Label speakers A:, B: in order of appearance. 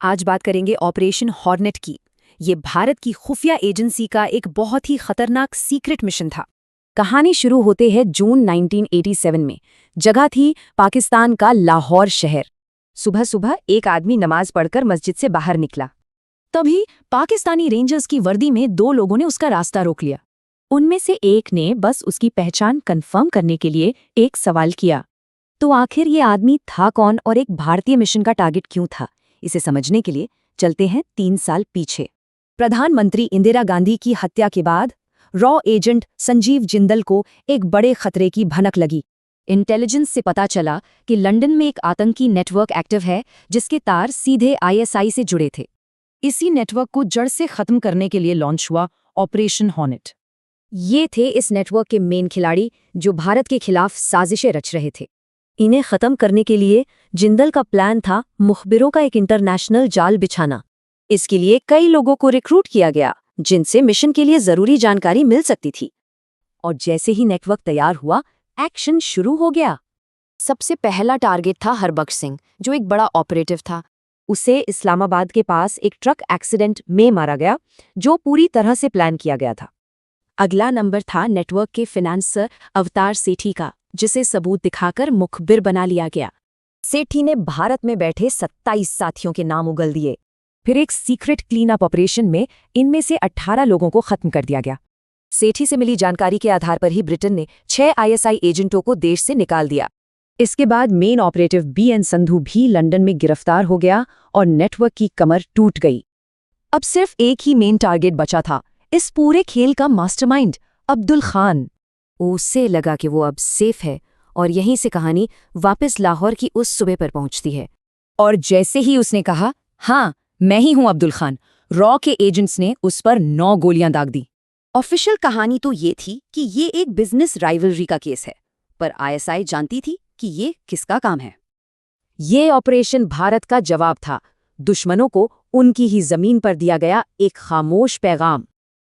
A: आज बात करेंगे ऑपरेशन हॉर्नेट की। ये भारत की खुफिया एजेंसी का एक बहुत ही खतरनाक सीक्रेट मिशन था। कहानी शुरू होते है जून 1987 में। जगह थी पाकिस्तान का लाहौर शहर। सुबह सुबह एक आदमी नमाज पढ़कर मस्जिद से बाहर निकला। तभी पाकिस्तानी रेंजर्स की वर्दी में दो लोगों ने उसका रास्ता रोक लिया। उनमें से एक ने बस उसकी पहचान कंफर्म करने के लिए एक सवाल किया, तो आखिर ये आदमी था कौन और एक भारतीय मिशन का टारगेट क्यों था? इसे समझने के लिए चलते हैं 3 साल पीछे। प्रधानमंत्री इंदिरा गांधी की हत्या के बाद रॉ एजेंट संजीव जिंदल को एक बड़े खतरे की भनक लगी। इंटेलिजेंस से पता चला कि लंदन में एक आतंकी नेटवर्क एक्टिव है जिसके तार सीधे आईएसआई से जुड़े थे। इसी नेटवर्क को जड़ से खत्म करने के लिए लॉन्च हुआ ऑपरेशन हॉर्नेट। ये थे इस नेटवर्क के मेन खिलाड़ी जो भारत के खिलाफ साजिशें रच रहे थे। इन्हें खत्म करने के लिए जिंदल का प्लान था मुखबिरों का एक इंटरनेशनल जाल बिछाना। इसके लिए कई लोगों को रिक्रूट किया गया जिनसे मिशन के लिए जरूरी जानकारी मिल सकती थी। और जैसे ही नेटवर्क तैयार हुआ, एक्शन शुरू हो गया। सबसे पहला टारगेट था हरबख्श सिंह, जो एक बड़ा ऑपरेटिव था। उसे इस्लामाबाद के पास एक ट्रक एक्सीडेंट में मारा गया, जो पूरी तरह से प्लान किया गया था। अगला नंबर था नेटवर्क के फाइनेंसर अवतार सेठी का, जिसे सबूत दिखाकर मुखबिर बना लिया गया। सेठी ने भारत में बैठे 27 साथियों के नाम उगल दिए। फिर एक सीक्रेट क्लीन अप ऑपरेशन में इनमें से 18 लोगों को खत्म कर दिया गया। सेठी से मिली जानकारी के आधार पर ही ब्रिटेन ने 6 आईएसआई एजेंटों को देश से निकाल दिया। इसके बाद मेन ऑपरेटिव बीएन संधू भी लंदन में गिरफ्तार हो गया और नेटवर्क की कमर टूट गई। अब सिर्फ एक ही मेन टारगेट बचा था, इस पूरे खेल का मास्टरमाइंड अब्दुल खान। उसे लगा कि वो अब सेफ है और यहीं से कहानी वापस लाहौर की उस सुबह पर पहुंचती है। और जैसे ही उसने कहा, हाँ मैं ही हूं अब्दुल खान, रॉ के एजेंट्स ने उस पर 9 गोलियां दाग दी। ऑफिशियल कहानी तो ये थी कि ये एक बिजनेस राइवलरी का केस है, पर आईएसआई जानती थी कि ये किसका काम है। ये ऑपरेशन भारत का जवाब था, दुश्मनों को उनकी ही जमीन पर दिया गया एक खामोश पैगाम।